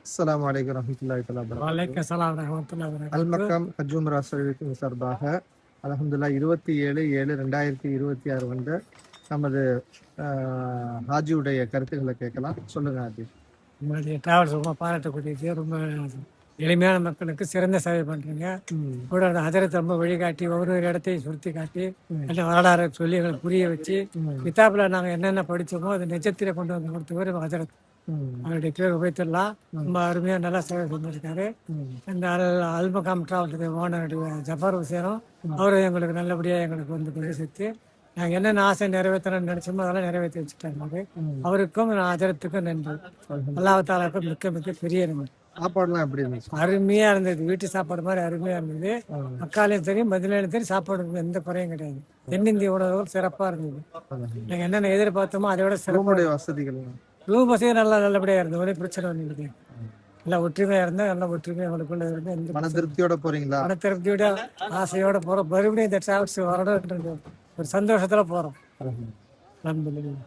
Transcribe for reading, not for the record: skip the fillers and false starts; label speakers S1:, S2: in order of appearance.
S1: அஸ்ஸலாமு அலைக்கும் வரஹ்மத்துல்லாஹி தஆலா
S2: வலைக்கம்
S1: வபரகாத்துஹு.
S2: சலாம் ரஹ்மத்துல்லாஹி வபரகாத்துஹு.
S1: அல்மக்கம் ஹஜ்ஜும்ரா சர்வீஸின் சார்பாக அல்ஹம்துலில்லாஹ் 27/7/2026 வந்து நமது ஹாஜியுடைய கருத்துக்களை கேட்கலாம். சொல்லுங்க ஹாஜி.
S2: உங்களுடைய டிராவல்ஸ் ரொம்ப பாராட்டக்கூடியது. ரொம்ப எளிமையான மக்களுக்கு சிறந்த சேவை பண்ணுறீங்க. கூட அந்த ஹஜரத்தை ரொம்ப வழிகாட்டி ஒவ்வொரு இடத்தையும் சுற்றி காட்டி அந்த வரலாறை சொல்லி எங்களுக்கு புரிய வச்சு கிதாபில் நாங்கள் என்னென்ன படித்தோமோ அதை நிஜத்தில் கொண்டு வந்து கொடுத்தவர் ஹஜரத். அவருடைய பேர் உபயத்துல்லா. ரொம்ப அருமையாக நல்லா சேவை செஞ்சுருக்காரு. இந்த அல்மகாம் டிராவல்ஸுடைய ஓனருடைய ஜஃபர் ஹுசேனும் அவரும் எங்களுக்கு நல்லபடியாக எங்களுக்கு வந்து கொண்டு சேர்த்து நாங்கள் என்னென்ன ஆசை நிறைவேற்றணும்னு நினைச்சோமோ அதெல்லாம் நிறைவேற்றி வச்சுட்டாங்க. அவருக்கும் ஹஜரத்துக்கும் நன்றி. அல்லாஹ் தாலாவுக்கும் மிக்க மிக்க பெரிய நன்றி.
S1: சாப்பாடுலாம் எப்படி இருந்துச்சு?
S2: அருமையா இருந்தது. வீட்டு சாப்பாடு மாதிரி அருமையா இருந்தது. மக்காலையும் சரி மதிலையும் சரி சாப்பாடு எந்த குறையும் கிடையாது. தென்னிந்திய உணவுகள் சிறப்பா இருந்தது. நாங்க என்னென்ன எதிர்பார்த்தோமோ அதை விட சிறப்புடைய
S1: வசதிகள்
S2: ரூம் வசதி நல்லபடியா இருந்தது. ஒரே பிரச்சனை ஒன்று நல்லா ஒற்றுமையா இருந்தா நல்லா ஒற்றுமையா உங்களுக்குள்ள இருந்து
S1: மன திருப்தியோட போறீங்களா?
S2: மன திருப்தியோட ஆசையோட போறோம். மறுபடியும் இந்த டிராவல்ஸ் வரணும் ஒரு சந்தோஷத்துல போறோம். அல்ஹம்துலில்லாஹ்.